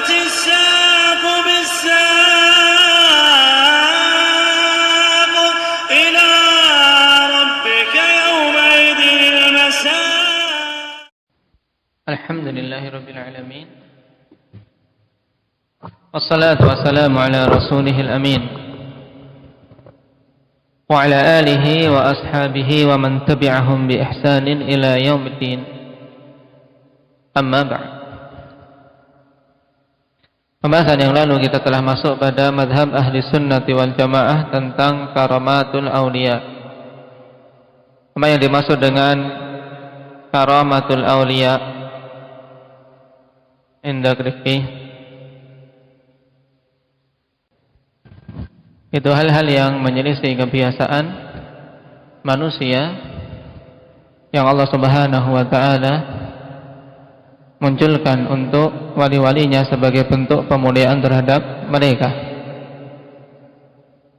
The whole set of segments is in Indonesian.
والتفت الساق بالساق إلى ربك يومئذ المساق. الحمد لله رب العالمين، والصلاة والسلام على رسوله الأمين وعلى آله وأصحابه ومن تبعهم بإحسان إلى يوم الدين. Amma ba'd. Pembahasan yang lalu kita telah masuk pada madhab ahli sunnati wal jamaah tentang karamatul awliya. Apa yang dimaksud dengan karamatul awliya? Indak Rifki, itu hal-hal yang menyelisih kebiasaan manusia yang Allah Subhanahu wa ta'ala munculkan untuk wali-walinya sebagai bentuk pemuliaan terhadap mereka.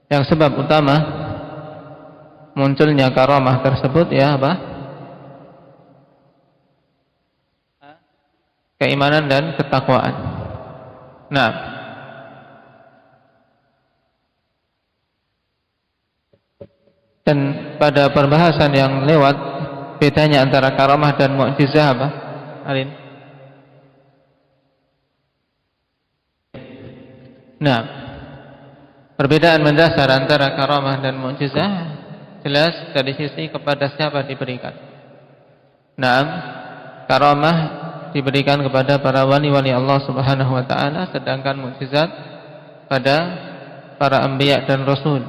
Yang sebab utama munculnya karamah tersebut ya apa? Keimanan dan ketakwaan. Nah, dan pada perbahasan yang lewat, bedanya antara karamah dan mukjizah apa? Alin? Nah, perbedaan mendasar antara karamah dan mukjizah jelas dari sisi kepada siapa diberikan. Nah, karamah diberikan kepada para wali-wali Allah Subhanahu wa ta'ala, sedangkan mukjizat pada para anbiya dan rasul.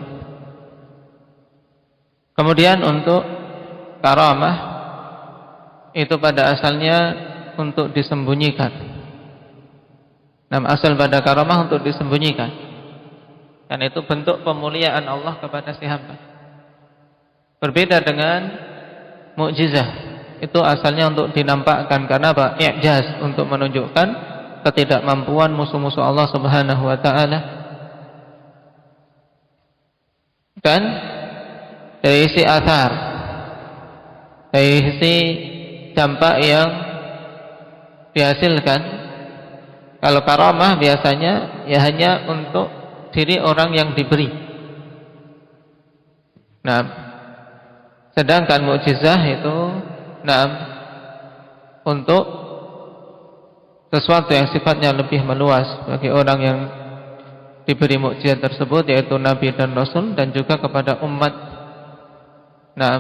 Kemudian untuk karamah itu pada asalnya untuk disembunyikan. Nah, asal pada karamah untuk disembunyikan. Karena itu bentuk pemuliaan Allah kepada si hamba. Berbeda dengan mukjizah. Itu asalnya untuk dinampakkan, karena apa? I'jaz, untuk menunjukkan ketidakmampuan musuh-musuh Allah Subhanahu wa ta'ala. Dan dari sisi athar, dari sisi dampak yang dihasilkan, kalau karamah biasanya ya hanya untuk diri orang yang diberi. Nah, sedangkan mukjizah itu untuk sesuatu yang sifatnya lebih meluas bagi orang yang diberi mukjizat tersebut, yaitu nabi dan rasul, dan juga kepada umat. Nah,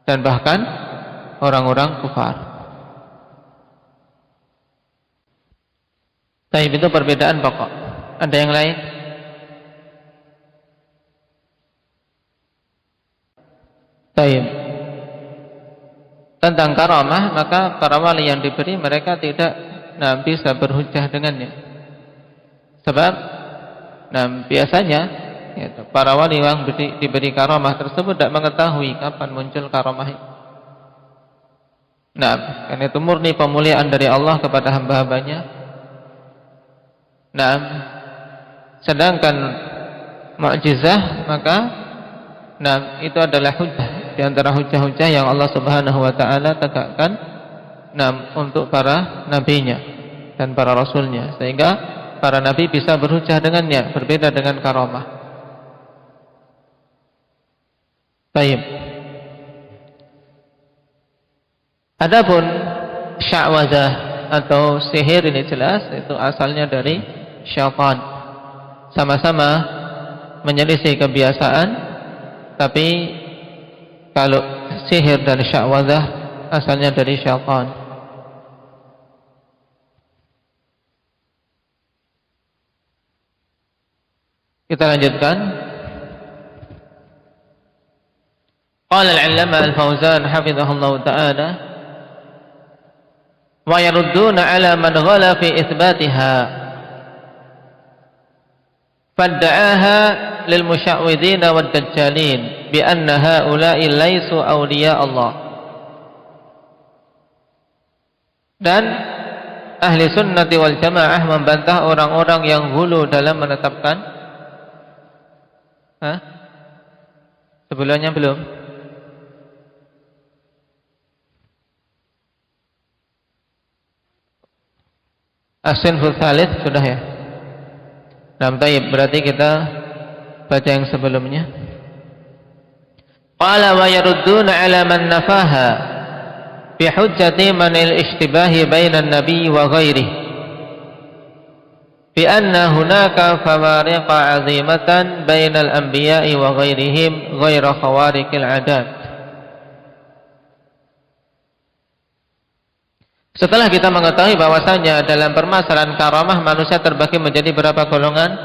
dan bahkan orang-orang kufar. Taib, itu perbedaan pokok. Ada yang lain? Taib. Tentang karamah, maka para wali yang diberi mereka tidak bisa berhujjah dengannya. Sebab biasanya para wali yang diberi karamah tersebut tidak mengetahui kapan muncul karamah itu. Karena itu murni pemuliaan dari Allah kepada hamba-hambanya. Sedangkan mukjizah maka itu adalah hujjah di antara hujjah-hujjah yang Allah Subhanahu wa ta'ala tegakkan untuk para nabinya dan para rasulnya, sehingga para nabi bisa berhujjah dengannya, berbeda dengan karamah. Baik. Adapun sya'wazah atau sihir ini jelas itu asalnya dari syaitan. Sama-sama menyelisih kebiasaan, tapi kalau sihir dan sya'wazah asalnya dari syaitan. Kita lanjutkan. Qala al-'allama al-Fauzan hafizahullah ta'ala, wa yarudduna 'ala man ghala fi itsbatiha fadda'aha lil musya'widin wad dajjalin bi anna haula'i laisu awliya Allah. Dan ahli sunnati wal jamaah membantah orang-orang yang hulu dalam menetapkan sebelumnya belum As-sinful tsalits sudah ya. Nah, baik, berarti kita baca yang sebelumnya. Qala wa yarudduna 'ala man nafaha bi hujjati man al-ishtibahi bainan nabiy wa ghairihi bi anna hunaka fawariqa 'azimatan bainal anbiya'i wa ghairihim ghaira khawariqil 'adat. Setelah kita mengetahui bahwasanya dalam permasalahan karamah manusia terbagi menjadi berapa golongan?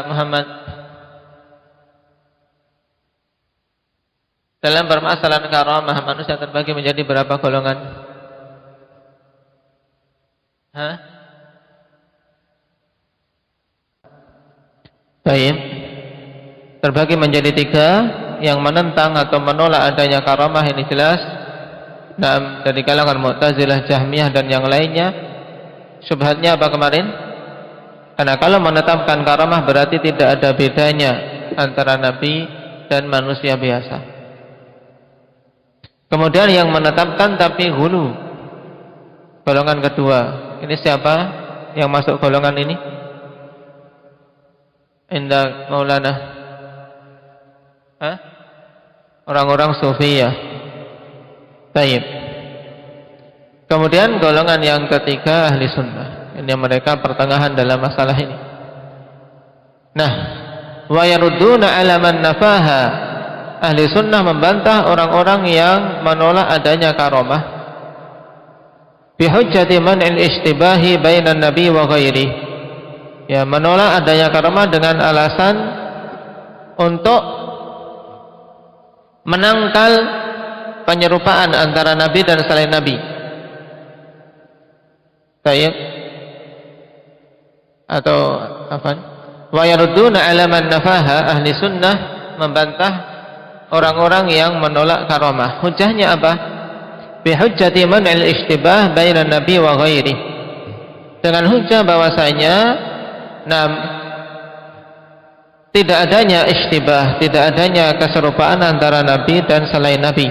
Muhammad. Dalam permasalahan karamah manusia terbagi menjadi berapa golongan? Baik. Terbagi menjadi 3, yang menentang atau menolak adanya karamah ini jelas. Nah, dari kalangan Mu'tazilah, Jahmiyah dan yang lainnya. Syubhatnya apa kemarin? Karena kalau menetapkan karamah berarti tidak ada bedanya antara nabi dan manusia biasa. Kemudian yang menetapkan tapi hulu, golongan kedua. Ini siapa yang masuk golongan ini? Indah Maulana. Orang-orang Sufiyah. Baik. Kemudian golongan yang ketiga ahli sunnah. Ini mereka pertengahan dalam masalah ini. Nah, wa yarudduna 'ala man nafaha. Ahli sunnah membantah orang-orang yang menolak adanya karamah bi hujjati man al-ishtibahi bainan nabi wa ghairi. Ya, menolak adanya karamah dengan alasan untuk menangkal penyerupaan antara nabi dan selain nabi. Baik. Atau apa? Wa yarudduna 'ala man nafaha. Ahli sunnah membantah orang-orang yang menolak karamah. Hujjahnya apa? Bi hujjati man al-ishtibah bainan nabi wa ghairi. Dengan hujjah bahwasanya tidak adanya ishtibah, tidak adanya keserupaan antara nabi dan selain nabi.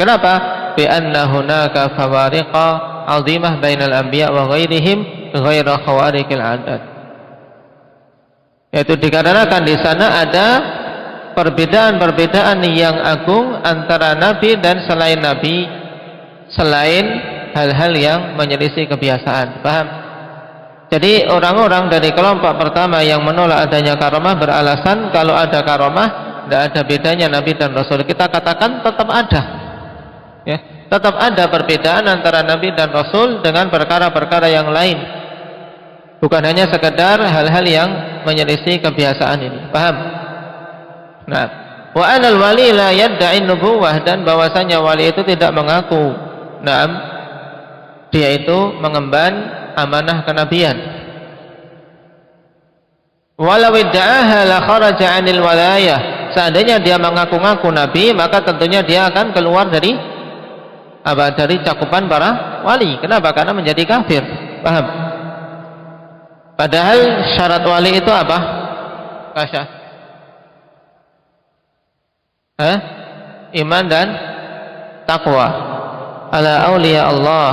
Kenapa? Bi anna hunaka fawariqa 'azimah bainal anbiya wa ghairihim ghaira khawariqil 'adat. Yaitu dikarenakan di sana ada perbedaan-perbedaan yang agung antara nabi dan selain nabi, selain hal-hal yang menyelisih kebiasaan. Paham? Jadi orang-orang dari kelompok pertama yang menolak adanya karamah beralasan kalau ada karamah tidak ada bedanya nabi dan rasul. Kita katakan tetap ada, ya, tetap ada perbedaan antara nabi dan rasul dengan perkara-perkara yang lain, bukan hanya sekedar hal-hal yang menyelisih kebiasaan ini. Paham? Nah, wa anal wali la yadda'i nubuwah, dan bahwasanya wali itu tidak mengaku dia itu mengemban amanah kenabian. Walau idda'aha la kharaja 'anil walayah. Seandainya dia mengaku-ngaku nabi, maka tentunya dia akan keluar dari cakupan para wali. Kenapa? Karena menjadi kafir. Paham? Padahal syarat wali itu apa? Kasya. Iman dan taqwa. Ala awliya Allah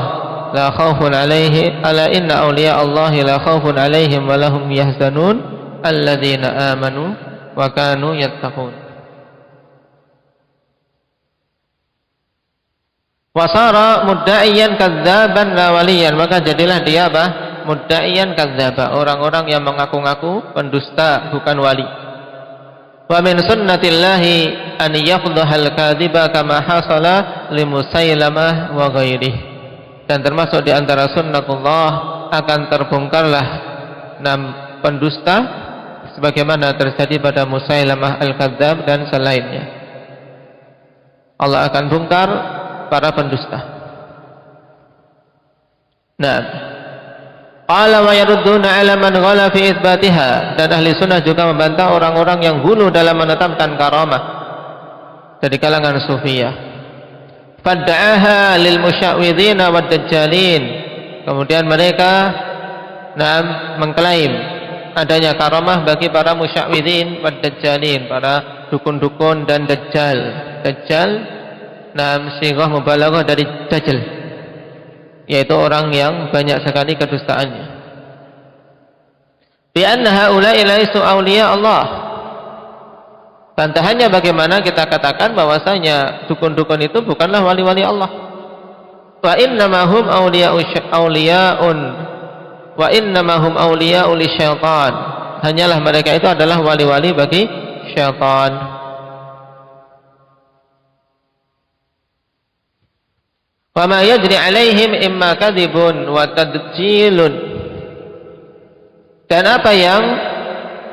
la khawfun alaihi, ala inna awliya Allah la khawfun alaihim wa lahum yahzanun alladzina amanu wa kanu yattaqun. Wasara mudda'iyan kadzaban la waliyan, maka jadilah dia apa? Mudda'iyan kadzdzaba, orang-orang yang mengaku-ngaku pendusta, bukan wali. Wa min sunnatillahi an yafdhahal kadhiba kama hasala li Musailamah wa ghairihi. Dan termasuk di antara sunnatullah akan terbongkarlah pendusta sebagaimana terjadi pada Musailamah al-Kadzdzab dan selainnya. Allah akan bongkar para pendusta. Qala wa yarudduna 'ala man ghala fi itsbatiha, dan ahli sunnah juga membantah orang-orang yang hulu dalam menetapkan karamah dari kalangan sufiyah. Fadda'aha lil musyawwidhin wad dajjalin, kemudian mereka mengklaim adanya karamah bagi para musyawwidhin wad dajjalin, para dukun-dukun dan dajjal. Dajjal sighah mubalaghah dari dajjal. yaitu orang yang banyak sekali kedustaannya. Bi anna haula'i laisu awliya Allah. Bantahannya bagaimana kita katakan bahwasanya dukun-dukun itu bukanlah wali-wali Allah. Wa innamahum awliya'un wa innamahum awliya'u lisyaitan. Hanyalah mereka itu adalah wali-wali bagi syaitan. Wa ma yajri alaihim imma kadzibun wa tadjilun. Dan apa yang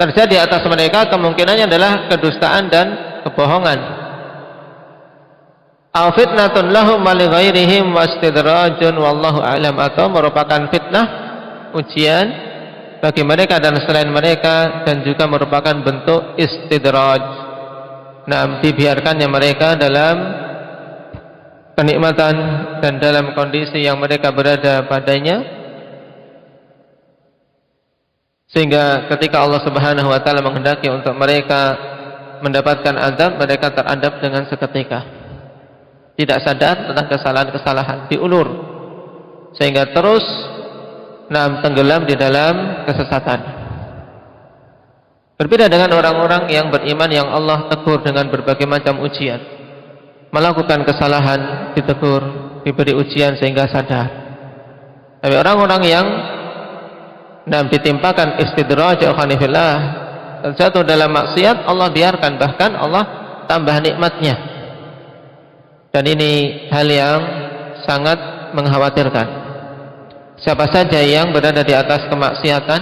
terjadi atas mereka kemungkinannya adalah kedustaan dan kebohongan. Aw fitnatun lahum wa li ghairihim wastidrajun wallahu a'lam, atau merupakan fitnah, ujian bagi mereka dan selain mereka, dan juga merupakan bentuk istidraj. Nah, dibiarkannya mereka dalam kenikmatan dan dalam kondisi yang mereka berada padanya, sehingga ketika Allah Subhanahu wa taala menghendaki untuk mereka mendapatkan azab, mereka teradab dengan seketika, tidak sadar tentang kesalahan-kesalahan, diulur sehingga terus tenggelam di dalam kesesatan. Berbeda dengan orang-orang yang beriman yang Allah tegur dengan berbagai macam ujian, melakukan kesalahan, ditegur, diberi ujian sehingga sadar. Tapi orang-orang yang ditimpakan istidraj akhanifillah, terjatuh dalam maksiat, Allah biarkan, bahkan Allah tambah nikmatnya. Dan ini hal yang sangat mengkhawatirkan. Siapa saja yang berada di atas kemaksiatan,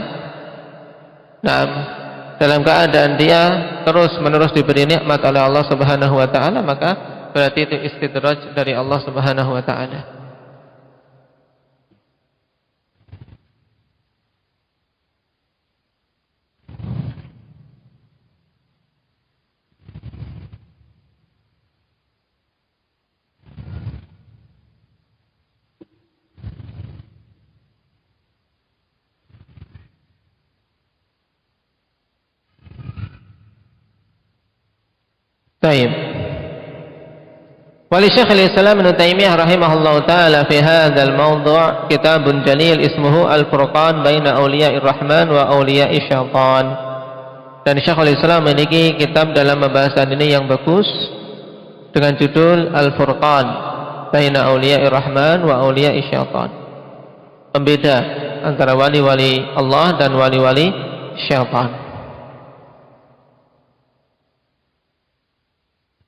dalam keadaan dia terus menerus diberi nikmat oleh Allah Subhanahu wa taala, maka berarti itu istidraj dari Allah Subhanahu wa taala. Baik. ولشيخ الإسلام ابن تيمية رحمه الله تعالى في هذا الموضوع كتاب جليل اسمه الفرقان بين أولياء الرحمن وأولياء الشيطان. Dan Syekhul Islam memiliki kitab dalam pembahasan ini yang bagus dengan judul Al-Furqan Baina Awliya'ir Rahman wa Awliya'is Syaitan. Pembeda antara wali-wali Allah dan wali-wali syaitan.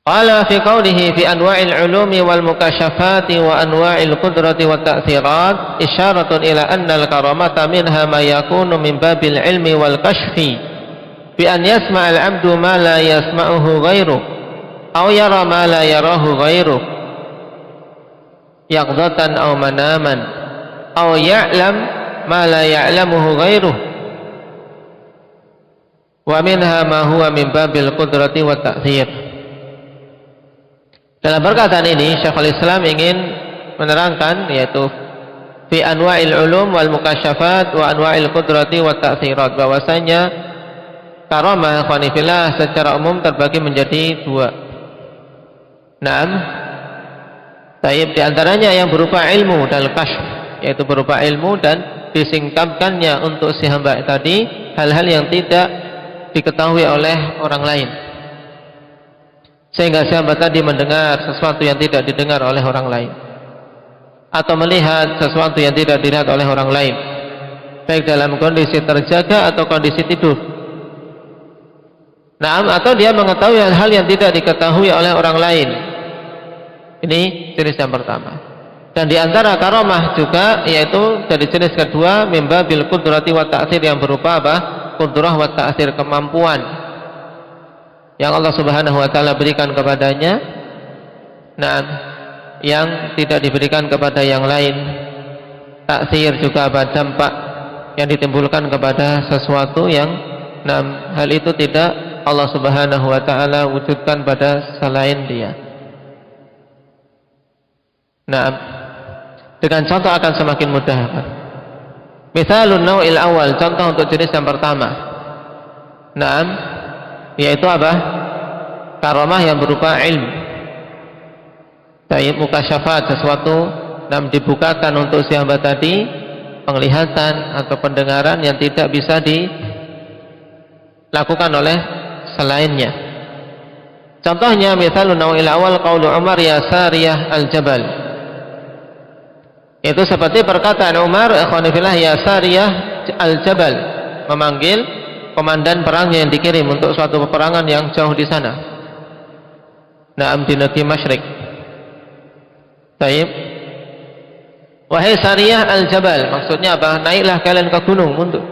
Qala fi qawlihi fi anwa'il ulumi wal mukashafati wa anwa'il qudrati wat ta'thirat isyaratun ila anna al-karamata minha ma yakunu min babil ilmi wal kashfi bi an yasma'al 'abdu ma la yasma'uhu ghairu aw yara ma la yarahu ghairu yaqdatan aw manaman aw ya'lam ma la ya'lamuhu ghairu wa minha ma huwa min babil qudrati wat ta'thir. Dalam perkataan ini Syekhul Islam ingin menerangkan, yaitu fi anwa'il ulum wal mukasyafat wa anwa'il qudrati wa ta'thirat, bahwasanya karamah ikhwanifillah secara umum terbagi menjadi dua. Taib di antaranya yang berupa ilmu dan kasyf, yaitu berupa ilmu dan disingkapkannya untuk si hamba tadi hal-hal yang tidak diketahui oleh orang lain, sehingga si hamba tadi mendengar sesuatu yang tidak didengar oleh orang lain, atau melihat sesuatu yang tidak dilihat oleh orang lain, baik dalam kondisi terjaga atau kondisi tidur. Atau dia mengetahui hal-hal yang tidak diketahui oleh orang lain. Ini jenis yang pertama. Dan di antara karamah juga, yaitu dari jenis kedua, mimba bil qudrati wa ta'thir, yang berupa apa? Qudrah wa ta'thir, kemampuan yang Allah Subhanahu wa taala berikan kepadanya, yang tidak diberikan kepada yang lain. Ta'thir juga apa? Dampak yang ditimbulkan kepada sesuatu yang hal itu tidak Allah Subhanahu wa taala wujudkan pada selain dia. Dengan contoh akan semakin mudah. Misalun nau'il awal, contoh untuk jenis yang pertama. Yaitu apa? Karamah yang berupa ilmu. Taib mukasyafat, sesuatu dibukakan untuk siapa tadi, penglihatan atau pendengaran yang tidak bisa dilakukan oleh selainnya. Contohnya misalun nawil awal qaulu Umar ya sariyah al-jabal. Itu seperti perkataan Umar ikhwani fillah ya sariyah al-jabal, memanggil komandan perangnya yang dikirim untuk suatu peperangan yang jauh di sana. Naam di negeri Masyrik. Baik. Wahai sariyah al-jabal, maksudnya apa? Naiklah kalian ke gunung mundur.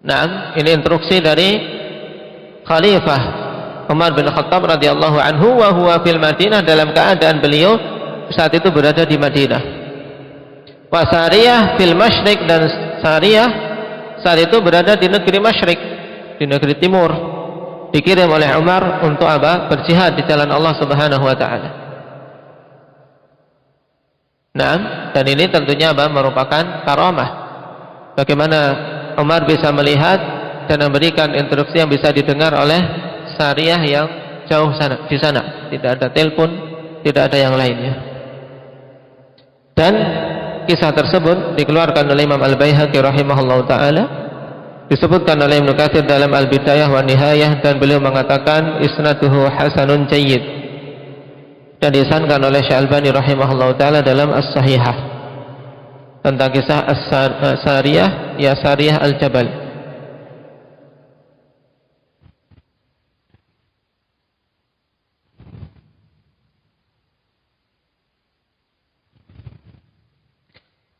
Naam, ini instruksi dari Khalifah Umar bin Khattab radhiyallahu anhu wa huwa fil Madinah, dalam keadaan beliau saat itu berada di Madinah. Wa sariyah fil Masyrik, dan sariyah saat itu berada di negeri Masyrik, di negeri timur, dikirim oleh Umar untuk apa? Berjihad di jalan Allah Subhanahu wa taala. Nah, dan ini tentunya apa? Merupakan karamah. Bagaimana Umar bisa melihat dan memberikan instruksi yang bisa didengar oleh sariyah yang jauh sana, di sana. Tidak ada telepon, tidak ada yang lainnya. Dan kisah tersebut dikeluarkan oleh Imam Al-Baihaqi rahimahullahu taala, disebutkan oleh Ibnu Katsir dalam Al-Bidayah wa Nihayah, dan beliau mengatakan isnaduhu hasanun jayyid, dan disankan oleh Syalbani rahimahullahu taala dalam As-Sahihah tentang kisah As-Sariyah ya Sariyah al-Jabal.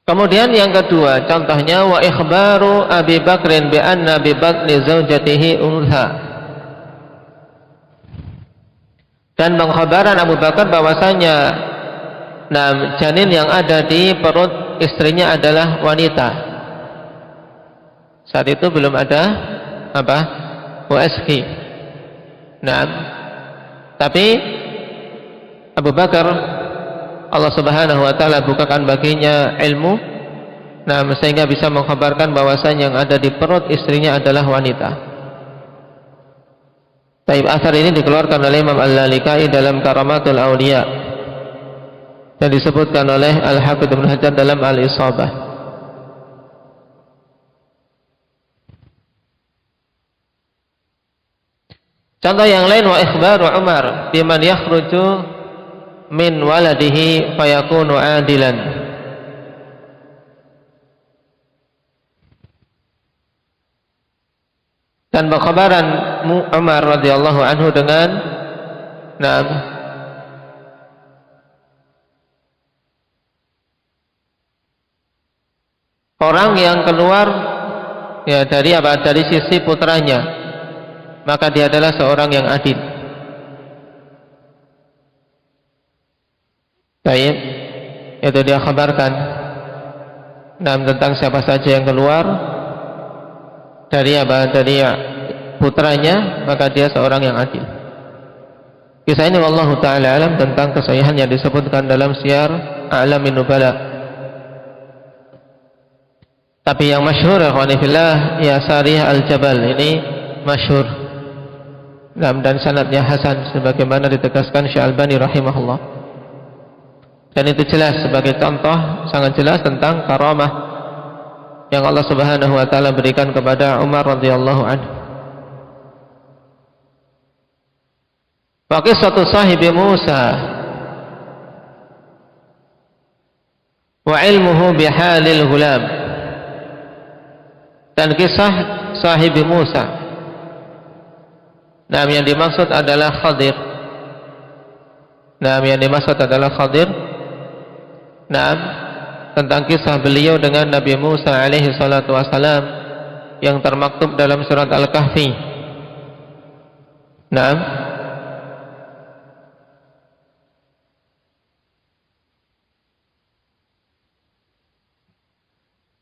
Kemudian yang kedua, contohnya wa ikhbaru Abi Bakrin bi anna bi batni zaujatihi untha, dan pengkhabaran Abu Bakar bahwasanya janin yang ada di perut istrinya adalah wanita. Saat itu belum ada apa? USG. Tapi Abu Bakar, Allah Subhanahu wa taala bukakan baginya ilmu, sehingga bisa mengkhabarkan bahwasanya yang ada di perut istrinya adalah wanita. Taib asar ini dikeluarkan oleh Imam Al-Lalikai dalam Karamatul Auliya, dan disebutkan oleh Al-Hafidz Ibnu Hajar dalam Al-Isabah. Contoh yang lain, wa ikhbaru Umar biman yakhruju min waladihi fayakunu adilan. Dan berkhabaran Umar radhiyallahu anhu dengan orang yang keluar ya dari apa? Dari sisi putranya, maka dia adalah seorang yang adil. Baik, itu dia kabarkan tentang siapa saja yang keluar dari apa? Dari putranya, maka dia seorang yang adil. Kisah ini wallahu taala alam tentang kesahihan yang disebutkan dalam Syiar A'lamin Nubala. Tapi yang masyhur ikhwani fillah ya Sariyah al-Jabal ini masyhur. Dan sanadnya hasan sebagaimana ditegaskan Syalbani rahimahullah. Dan itu jelas sebagai contoh sangat jelas tentang karamah yang Allah Subhanahu wa taala berikan kepada Umar radhiyallahu anhu. Wa qissatu sahibi Musa wa ilmuhu bihalil ghulam, dan kisah sahibi Musa. Yang dimaksud adalah Khadir. Yang dimaksud adalah Khadir. Tentang kisah beliau dengan Nabi Musa alaihi salatu wassalam yang termaktub dalam surat Al-Kahfi.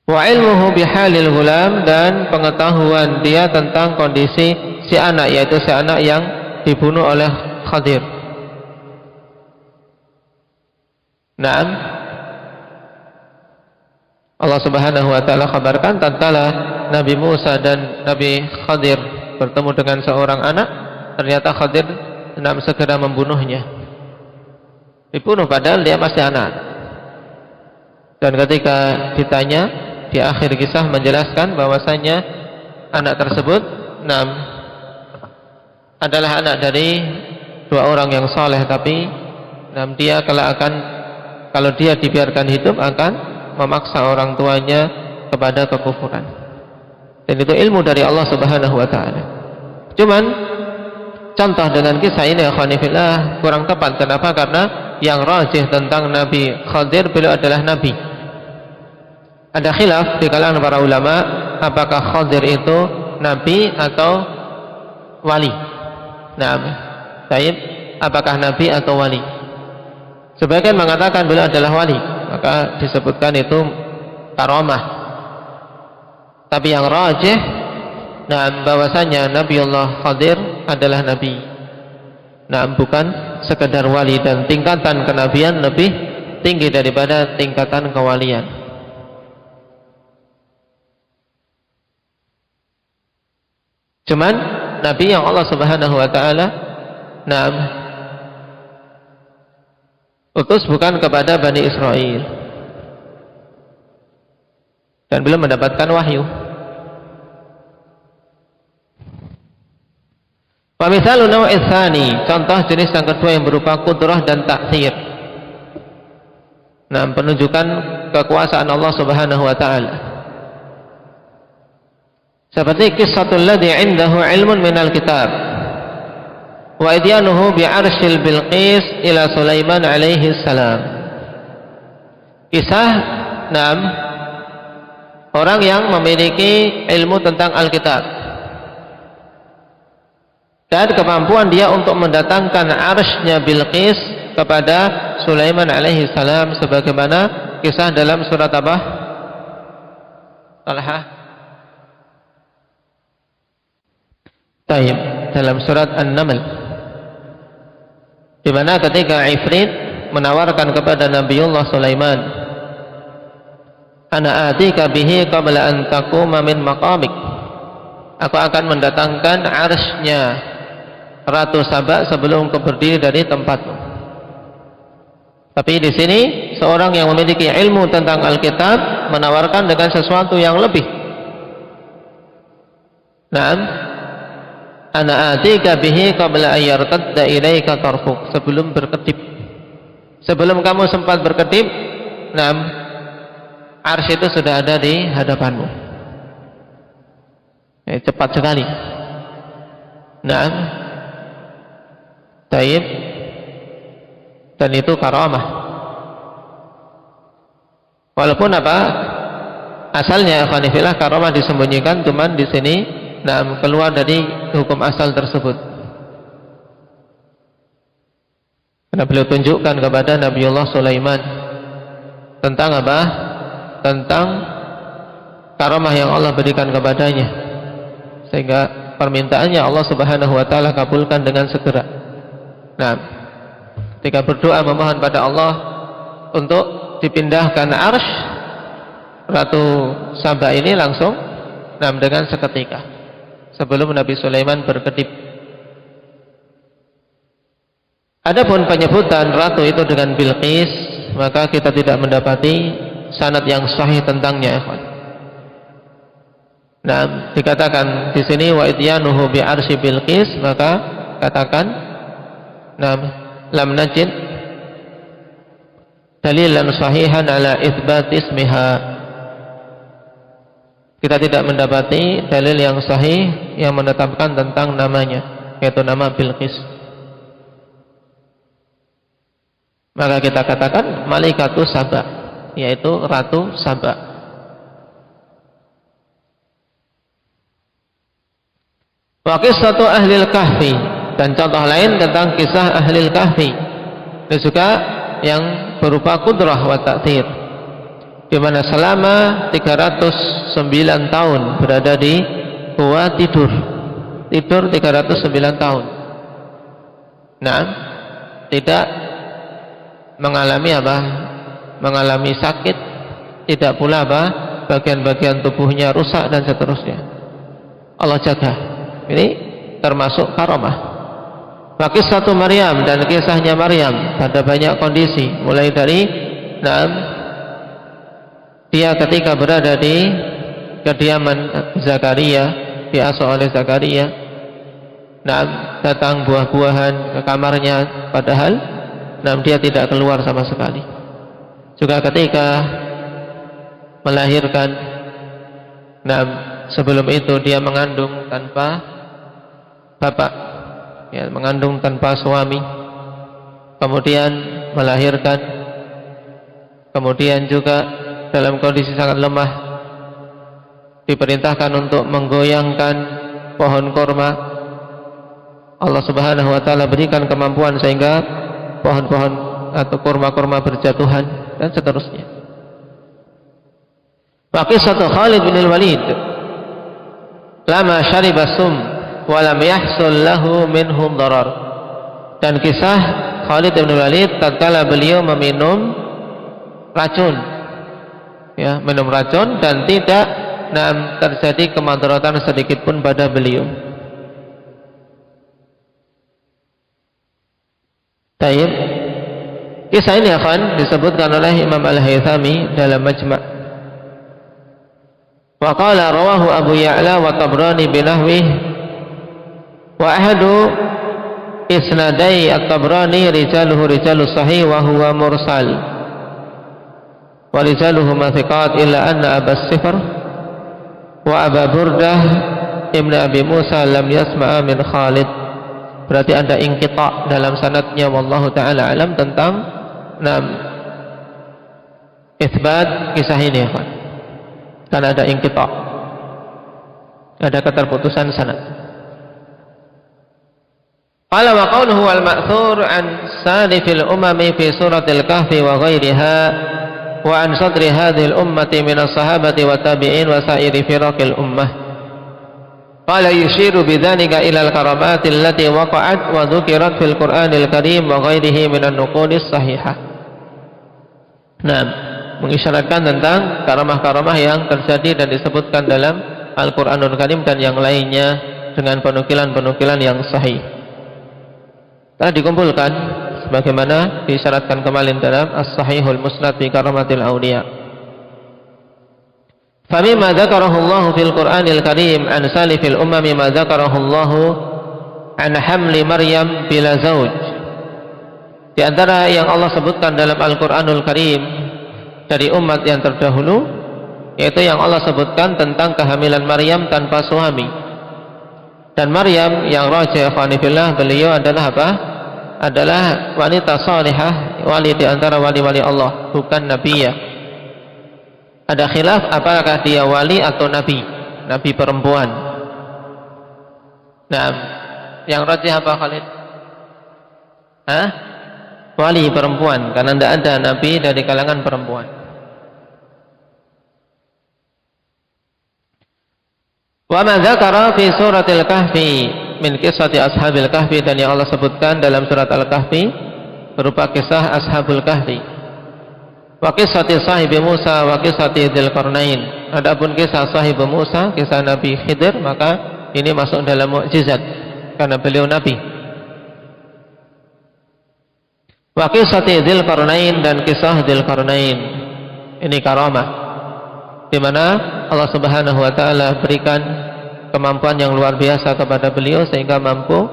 Wa ilmuhu bihalil ghulam, dan pengetahuan dia tentang kondisi si anak, yaitu si anak yang dibunuh oleh Khadir. Allah Subhanahu wa taala kabarkan tatkala Nabi Musa dan Nabi Khadir bertemu dengan seorang anak, ternyata Khadir segera membunuhnya. Dibunuh padahal dia masih anak. Dan ketika ditanya di akhir kisah menjelaskan bahwasanya anak tersebut adalah anak dari dua orang yang soleh, tapi dia kalau dia dibiarkan hidup akan memaksa orang tuanya kepada kekufuran. Dan itu ilmu dari Allah Subhanahu wa taala. Cuman contoh dengan kisah ini akhwanifillah kurang tepat. Kenapa? Karena yang rajih tentang Nabi Khadir, beliau adalah nabi. Ada khilaf di kalangan para ulama apakah Khadir itu nabi atau wali. Baik, apakah nabi atau wali? Sebagian mengatakan beliau adalah wali, maka disebutkan itu karamah. Tapi yang rajih bahwasanya Nabiullah Khadir adalah nabi. Bukan sekedar wali, dan tingkatan kenabian lebih tinggi daripada tingkatan kewalian. Cuman nabi yang Allah Subhanahu wa taala utus bukan kepada Bani Israel, dan belum mendapatkan wahyu. Wa mithalu naw'i tsani, contoh jenis yang kedua yang berupa qudrah dan ta'thir. Penunjukan kekuasaan Allah Subhanahu wa taala. Seperti kisahul ladzi 'indahu 'ilmun minal kitab wa idyanuhu bi'arsyil Bilqis ila Sulaiman alaihi salam. Kisah orang yang memiliki ilmu tentang Alkitab dan kemampuan dia untuk mendatangkan arsy-nya Bilqis kepada Sulaiman alaihi salam, sebagaimana kisah dalam surat apa? Talha. Taib, dalam surat An-Naml, di mana ketika Ifrit menawarkan kepada Nabiullah Sulaiman, ana atika bihi qabla an taquma min maqamik, aku akan mendatangkan arsy-nya Ratu Saba sebelum kau berdiri dari tempatmu. Tapi di sini seorang yang memiliki ilmu tentang Alkitab menawarkan dengan sesuatu yang lebih. Ana atika bihi qabla an yartadda ilaika tarfuk, sebelum berkedip, sebelum kamu sempat berkedip, arsy itu sudah ada di hadapanmu. Cepat sekali. Taib, dan itu karamah. Walaupun asalnya akhwanifillah karamah disembunyikan, cuman di sini keluar dari hukum asal tersebut. Karena beliau tunjukkan kepada Nabiullah Sulaiman tentang apa? Tentang karamah yang Allah berikan kepadanya, sehingga permintaannya Allah Subhanahu wa taala kabulkan dengan segera. Ketika berdoa memohon pada Allah untuk dipindahkan arsy Ratu Saba ini langsung dengan seketika sebelum Nabi Sulaiman berkedip. Adapun penyebutan ratu itu dengan Bilqis, maka kita tidak mendapati sanad yang sahih tentangnya, ikhwan. Dikatakan di sini wa idyanuhu bi arsy Bilqis, maka katakan lam najid dalilan sahihan ala itsbat ismiha. Kita tidak mendapati dalil yang sahih yang menetapkan tentang namanya, yaitu nama Bilqis. Maka kita katakan Malikatu Saba, yaitu Ratu Saba. Wa qissatu ahlil kahfi, dan contoh lain tentang kisah ahlil kahfi, ini juga yang berupa qudrah wa ta'thir, di mana selama 309 tahun berada di gua tidur 309 tahun. Tidak mengalami sakit, tidak pula bagian-bagian tubuhnya rusak dan seterusnya. Allah jaga. Ini termasuk karamah. Kisah Maryam, dan kisahnya Maryam pada banyak kondisi, mulai dari dia ketika berada di kediaman Zakaria, diasuh oleh Zakaria, datang buah-buahan ke kamarnya, padahal dia tidak keluar sama sekali. Juga ketika melahirkan, sebelum itu dia mengandung tanpa bapak, ya, mengandung tanpa suami, kemudian melahirkan, kemudian juga dalam kondisi sangat lemah, diperintahkan untuk menggoyangkan pohon korma. Allah Subhanahu wa taala berikan kemampuan sehingga pohon-pohon atau korma-korma berjatuhan dan seterusnya. Wa qissatu Khalid bin Walid lama syariba sum wa lam yahsul lahu minhum darar. Dan kisah Khalid bin Walid tatkala beliau meminum racun, ya, minum racun dan tidak terjadi kemadaratan sedikit pun pada beliau. Baik. Kisah ini akan disebutkan oleh Imam Al-Haythami dalam Majma'. Wa qala rawahu Abu Ya'la wa Tabrani binahwih wa ahadu isnadai at-Tabrani rijaluhu rijalus sahih wa huwa mursal wa rijaluhu mathiqat illa anna Abas Sifr wa Aba Burdah ibn Abi Musa lam yasma'a min Khalid. Berarti ada inqita' dalam sanadnya, wallahu ta'ala alam, tentang itsbat kisah ini, ya, karena ada inqita', ada keterputusan sanad. Qala wa qawluhu wal ma'thur an salifil umami fi suratil kahfi wa ghairiha wa an sadri hadhil ummati minas sahabati wa tabi'in wa sa'iri firaqil ummah. Qala yushiru bidzalika ila al-karamati allati waqa'at wa dzukirat fil Qur'anil Karim wa ghairihi minan nuqulis sahihah. Mengisyaratkan tentang karamah-karamah yang terjadi dan disebutkan dalam Al-Qur'anul Karim dan yang lainnya dengan penukilan-penukilan yang sahih. Telah dikumpulkan sebagaimana disyaratkan kemarin dalam As-Sahihul Musnad fi Karamatil Awliya. فَمِمَّا ذَكَرَهُ اللَّهُ فِي الْقُرْآنِ الْكَرِيمِ عَنْ سَالِفِ الْأُمَمِ مَا ذَكَرَهُ اللَّهُ عَنْ حَمْلِ مَرْيَمَ بِلَا زَوْجٍ. Di antara yang Allah sebutkan dalam Al-Qur'anul Karim dari umat yang terdahulu, yaitu yang Allah sebutkan tentang kehamilan Maryam tanpa suami. Dan Maryam yang rajih ikhwanifillah, beliau adalah apa? Adalah wanita salihah, wali di antara wali-wali Allah, bukan nabiyah. Ada khilaf apakah dia wali atau nabi, nabi perempuan. Yang rajih apa, Khalid? Wali perempuan, karena tidak ada nabi dari kalangan perempuan. Wa ma dzakara fi suratil kahfi min qissati ashabil kahfi, dan yang Allah sebutkan dalam surat Al-Kahfi berupa kisah ashabul kahfi. Wa qissati sahibi Musa wa qissati Dzulqarnain. Adapun kisah sahibi Musa, kisah Nabi Khidir, maka ini masuk dalam mukjizat karena beliau nabi. Wa qissati Dzulqarnain, dan kisah Dzulqarnain ini karamah, di mana Allah Subhanahu wa taala berikan kemampuan yang luar biasa kepada beliau sehingga mampu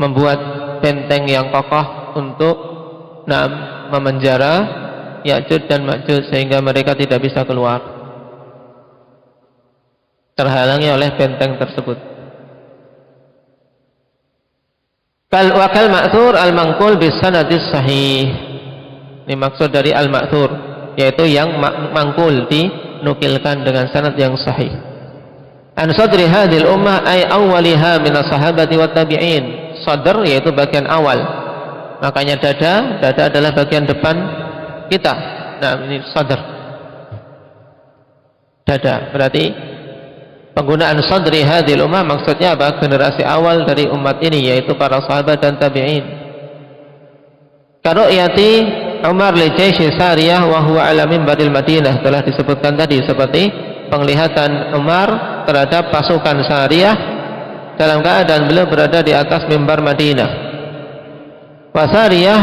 membuat benteng yang kokoh untuk memenjara Ya'juj dan Ma'juj sehingga mereka tidak bisa keluar, terhalangi oleh benteng tersebut. Wa kal ma'thur al-manqul bis sanadis sahih. Ini maksud dari al-ma'thur, yaitu yang mangkul, dinukilkan dengan sanad yang sahih. An sadri hadhil ummah ay awwaliha min as-sahabati wat tabi'in. Sadr yaitu bagian awal. Makanya dada adalah bagian depan kita. Ini sadr. Dada. Berarti penggunaan sadri hadhil ummah maksudnya apa? Generasi awal dari umat ini, yaitu para sahabat dan tabi'in. Karu'yati Umar li Jaisy Sariyah wa huwa ala mimbaril Madinah, telah disebutkan tadi, seperti penglihatan Umar terhadap pasukan Sariyah dalam keadaan beliau berada di atas mimbar Madinah. Wa Sariyah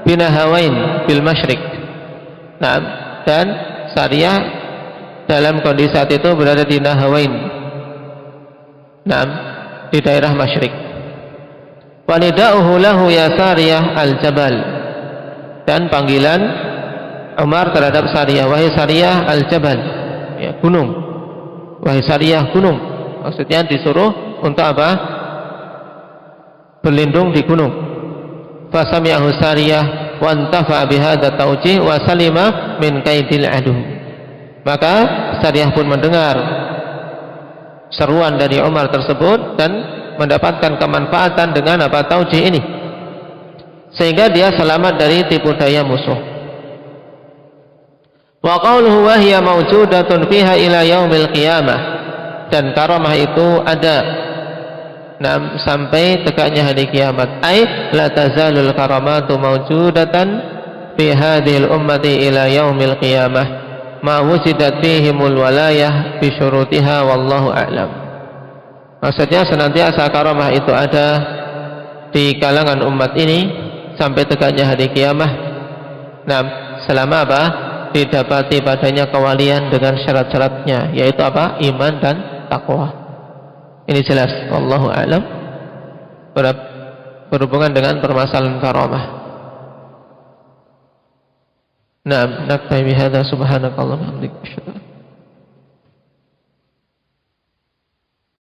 binahawain bil masyriq. Nah, dan Sariyah dalam kondisi saat itu berada di Nahawain. Nah, di daerah Masyriq. Walida'uhu lahu ya Sariyah al-Jabal. Dan panggilan Umar terhadap Sariyah, wahai Sariyah al-Jabal, ya, gunung. Wahai Sariyah gunung. Maksudnya disuruh untuk apa? Berlindung di gunung. Fasami'ahu Sariyah wa antafa bihadza tawjih wa salima min kaidil adu. Maka Sariyah pun mendengar seruan dari Umar tersebut dan mendapatkan kemanfaatan dengan apa tawjih ini, sehingga dia selamat dari tipu daya musuh. Wa qauluhu wa hiya mawjudatun fiha ila yaumil qiyamah, dan karamah itu ada sampai tegaknya hari kiamat. Ai la tazalul karamatu mawjudatan fi hadhil ummati ila yaumil qiyamah ma wujidat fihimul walayah bi syurutiha wallahu a'lam. Maksudnya senantiasa karamah itu ada di kalangan umat ini sampai tegaknya hari kiamat. Nah, selama apa? Didapati padanya kewalian dengan syarat-syaratnya, yaitu apa? Iman dan takwa. Ini jelas, wallahu a'lam, berhubungan dengan permasalahan karamah. Nah, naktabi hadza subhanakallahumma wa bihamdika.